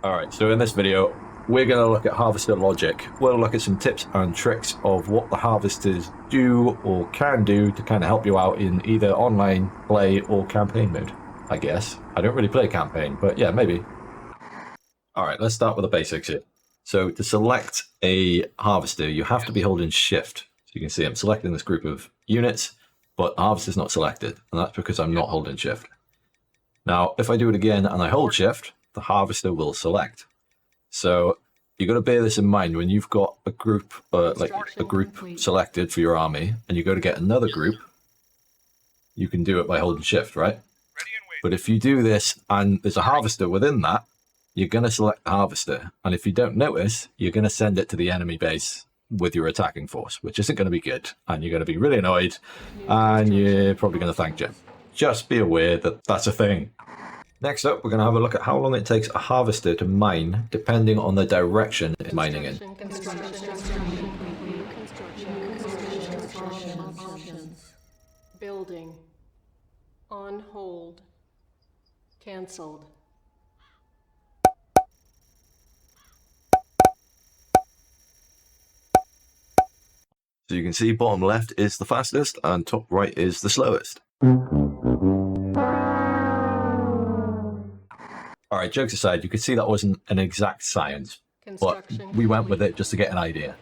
Alright, so in this video, we're going to look at harvester logic. We'll look at some tips and tricks of what the harvesters do or can do to kind of help you out in either online play or campaign mode, I guess. I don't really play campaign, but yeah, maybe. Alright, let's start with the basics here. So to select a harvester, you have to be holding shift. So you can see I'm selecting this group of units, but the harvester's not selected, and that's because I'm not holding shift. Now, if I do it again and I hold shift, the harvester will select. So you got to bear this in mind when you've got a group, selected for your army, and you go to get another group. You can do it by holding shift, right? But if you do this and there's a harvester within that, you're going to select the harvester, and if you don't notice, you're going to send it to the enemy base with your attacking force, which isn't going to be good, and you're going to be really annoyed, and you're probably going to thank Jim. Just be aware that that's a thing. Next up, we're going to have a look at how long it takes a harvester to mine, depending on the direction it's mining in. Building. On hold. Cancelled. So you can see bottom left is the fastest and top right is the slowest. Alright, jokes aside, you could see that wasn't an exact science, but we went with it just to get an idea.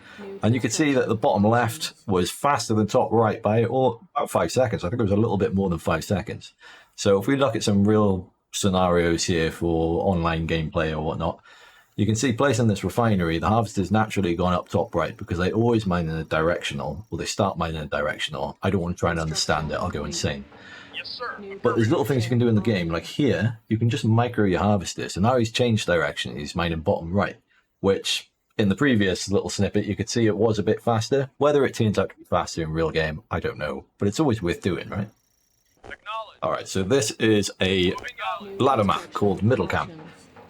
And you could see that the bottom left was faster than top right by about 5 seconds. I think it was a little bit more than 5 seconds. So if we look at some real scenarios here for online gameplay or whatnot, you can see placing this refinery, the harvester's naturally gone up top right because they always mine in a directional, or they start mining in a directional. I don't want to try and understand it, I'll go insane. But there's little things you can do in the game, like here, you can just micro your harvester. So now he's changed direction, he's mining bottom right, which in the previous little snippet you could see it was a bit faster. Whether it turns out to be faster in real game, I don't know, but it's always worth doing, right? Alright, so this is a ladder map called Middle Camp.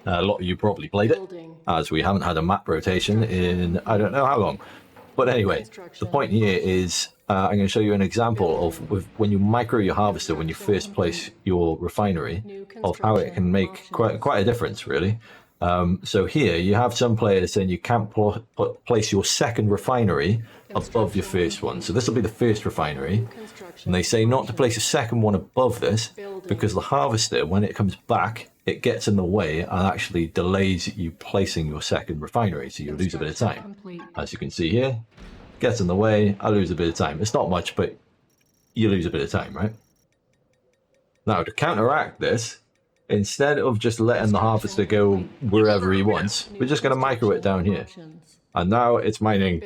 A lot of you probably played it, as we haven't had a map rotation in I don't know how long. But anyway, the point here is I'm going to show you an example of when you micro your harvester when you first place your refinery, of how it can make quite a difference, really. So here you have some players saying you can't place your second refinery above your first one. So this will be the first refinery. And they say not to place a second one above this because the harvester, when it comes back, it gets in the way and actually delays you placing your second refinery. So you lose a bit of time. As you can see here, gets in the way, I lose a bit of time. It's not much, but you lose a bit of time, right? Now, to counteract this, instead of just letting the harvester go wherever he wants, we're just going to micro it down here. And now it's mining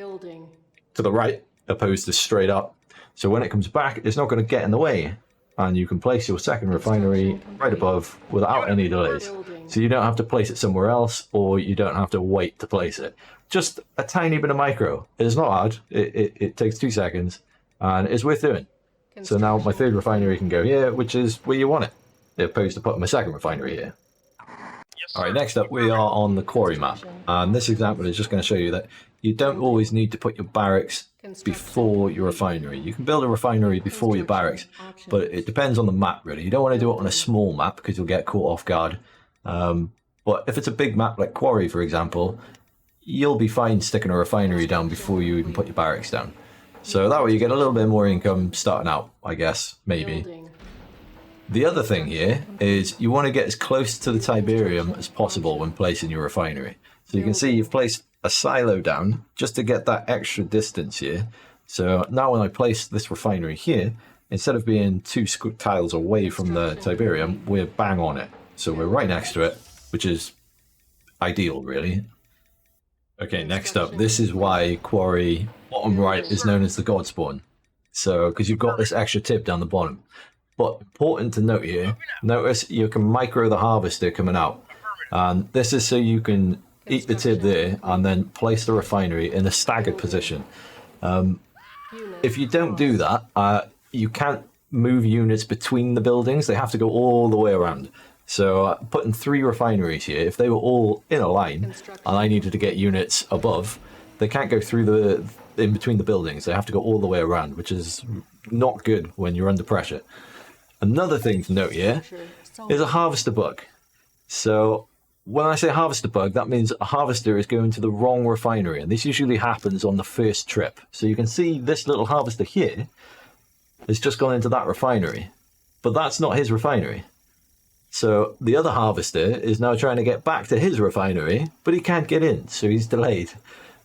to the right, opposed to straight up. So when it comes back, it's not going to get in the way. And you can place your second refinery right above without any delays. So you don't have to place it somewhere else, or you don't have to wait to place it. Just a tiny bit of micro. It's not hard. It takes 2 seconds, and it's worth doing. So now my third refinery can go here, which is where you want it, opposed to putting my second refinery here. Alright, next up we are on the quarry map, and this example is just going to show you that you don't always need to put your barracks before your refinery. You can build a refinery before your barracks, but it depends on the map, really. You don't want to do it on a small map because you'll get caught off guard. But if it's a big map like Quarry, for example, you'll be fine sticking a refinery down before you even put your barracks down. So that way you get a little bit more income starting out, I guess, maybe. The other thing here is you want to get as close to the Tiberium as possible when placing your refinery. So you can see you've placed a silo down just to get that extra distance here. So now when I place this refinery here, instead of being 2 tiles away from the Tiberium, we're bang on it. So we're right next to it, which is ideal, really. Okay, next up, this is why Quarry bottom right is known as the God Spawn. So, because you've got this extra tip down the bottom. But important to note here, notice you can micro the harvester coming out. And this is so you can eat the tib there and then place the refinery in a staggered position. If you don't do that, you can't move units between the buildings. They have to go all the way around. So putting 3 refineries here, if they were all in a line and I needed to get units above, they can't go through in between the buildings. They have to go all the way around, which is not good when you're under pressure. Another thing to note here is a harvester bug. So when I say harvester bug, that means a harvester is going to the wrong refinery, and this usually happens on the first trip. So you can see this little harvester here has just gone into that refinery, but that's not his refinery. So the other harvester is now trying to get back to his refinery, but he can't get in, so he's delayed.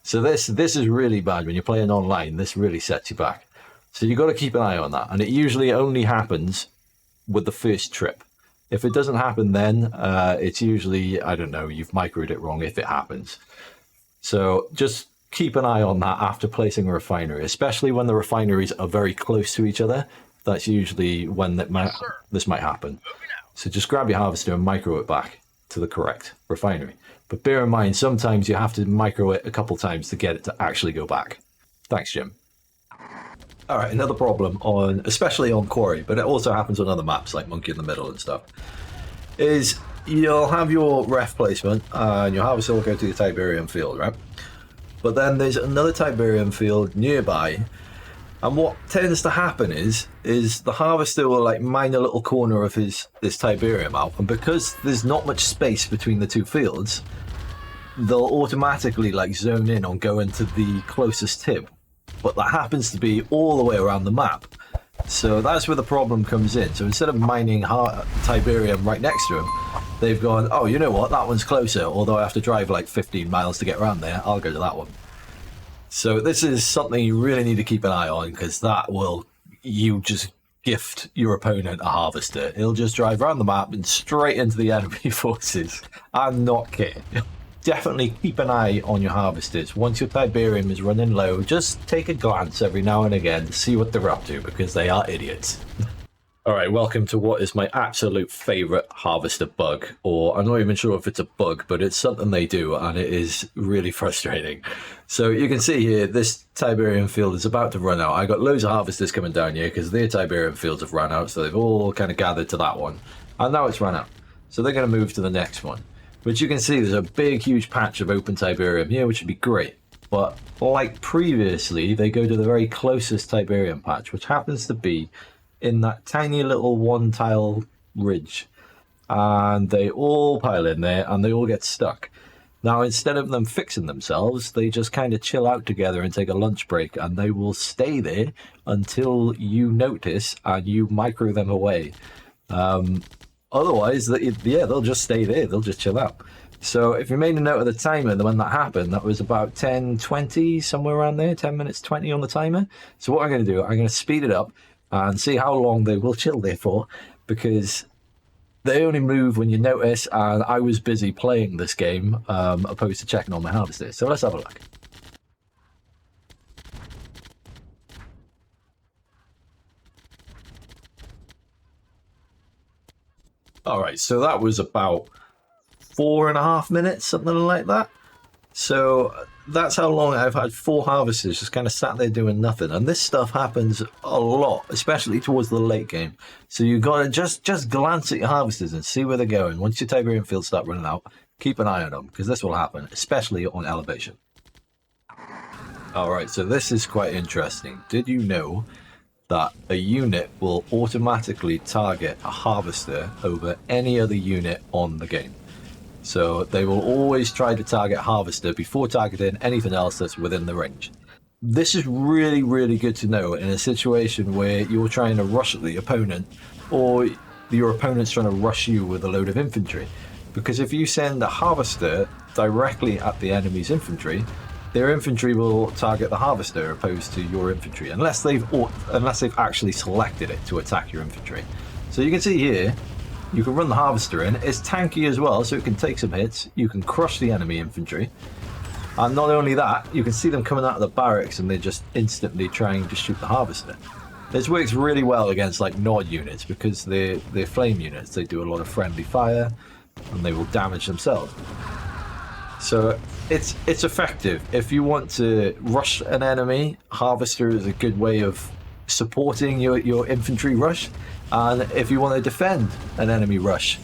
So this is really bad when you're playing online. This really sets you back. So you've got to keep an eye on that, and it usually only happens with the first trip. If it doesn't happen then, it's usually, I don't know, you've microed it wrong if it happens. So just keep an eye on that after placing a refinery, especially when the refineries are very close to each other. That's usually when this might happen. So just grab your harvester and micro it back to the correct refinery. But bear in mind, sometimes you have to micro it a couple times to get it to actually go back. Thanks, Jim. All right, another problem especially on Quarry, but it also happens on other maps like Monkey in the Middle and stuff, is you'll have your ref placement and your harvester will go to the Tiberian field, right? But then there's another Tiberian field nearby, and what tends to happen is the harvester will like mine a little corner of this Tiberium out, and because there's not much space between the two fields, they'll automatically like zone in on going to the closest tib. But that happens to be all the way around the map. So that's where the problem comes in. So instead of mining Tiberium right next to him, they've gone, oh, you know what, that one's closer, although I have to drive like 15 miles to get around there, I'll go to that one. So this is something you really need to keep an eye on, because you just gift your opponent a harvester. He'll just drive around the map and straight into the enemy forces and not care. Definitely keep an eye on your harvesters. Once your Tiberium is running low, just take a glance every now and again to see what they're up to, because they are idiots. Alright, welcome to what is my absolute favourite harvester bug, or I'm not even sure if it's a bug, but it's something they do and it is really frustrating. So you can see here, this Tiberium field is about to run out. I got loads of harvesters coming down here because their Tiberium fields have run out, so they've all kind of gathered to that one. And now it's run out. So they're going to move to the next one. But you can see there's a big, huge patch of open Tiberium here, which would be great. But like previously, they go to the very closest Tiberium patch, which happens to be in that tiny little one tile ridge, and they all pile in there and they all get stuck. Now, instead of them fixing themselves, they just kind of chill out together and take a lunch break, and they will stay there until you notice and you micro them away. Otherwise, they'll just stay there, they'll just chill out. So if you made a note of the timer when that happened, that was about 10:20, somewhere around there, 10 minutes 20 on the timer. So what I'm going to do, I'm going to speed it up and see how long they will chill there for, because they only move when you notice, and I was busy playing this game opposed to checking on my harvester. So let's have a look. Alright, so that was about 4.5 minutes, something like that. So that's how long I've had 4 harvesters just kind of sat there doing nothing. And this stuff happens a lot, especially towards the late game. So you've got to just glance at your harvesters and see where they're going. Once your Tiberian fields start running out, keep an eye on them, because this will happen, especially on elevation. Alright, so this is quite interesting. Did you know that a unit will automatically target a harvester over any other unit on the game? So they will always try to target harvester before targeting anything else that's within the range. This is really, really good to know in a situation where you're trying to rush the opponent, or your opponent's trying to rush you with a load of infantry. Because if you send a harvester directly at the enemy's infantry, their infantry will target the harvester opposed to your infantry, unless they've actually selected it to attack your infantry. So you can see here, you can run the harvester in. It's tanky as well, so it can take some hits. You can crush the enemy infantry. And not only that, you can see them coming out of the barracks and they're just instantly trying to shoot the harvester. This works really well against like Nod units, because they're flame units. They do a lot of friendly fire and they will damage themselves. So it's effective. If you want to rush an enemy, harvester is a good way of supporting your infantry rush. And if you want to defend an enemy rush,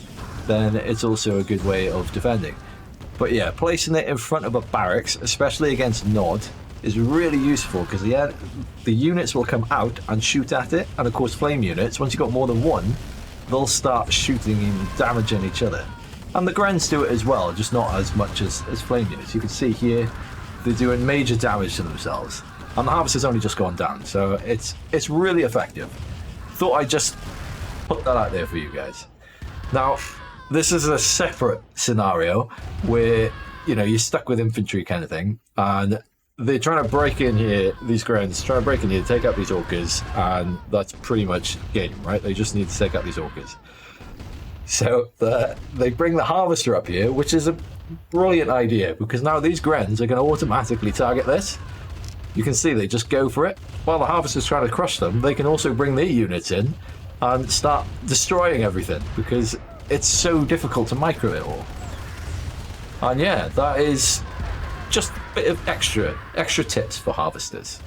then it's also a good way of defending. But yeah, placing it in front of a barracks, especially against Nod, is really useful, because the units will come out and shoot at it. And of course, flame units, once you've got more than one, they'll start shooting and damaging each other. And the Grens do it as well, just not as much as flame units. You can see here, they're doing major damage to themselves. And the harvester's only just gone down, so it's really effective. Thought I'd just put that out there for you guys. Now, this is a separate scenario where, you know, you're stuck with infantry kind of thing, and they're trying to break in here, these Grens, trying to break in here, take out these Orcas, and that's pretty much game, right? They just need to take out these Orcas. So they bring the Harvester up here, which is a brilliant idea, because now these Grens are going to automatically target this. You can see they just go for it. While the Harvester's trying to crush them, they can also bring their units in and start destroying everything, because it's so difficult to micro it all. And yeah, that is just a bit of extra tips for Harvesters.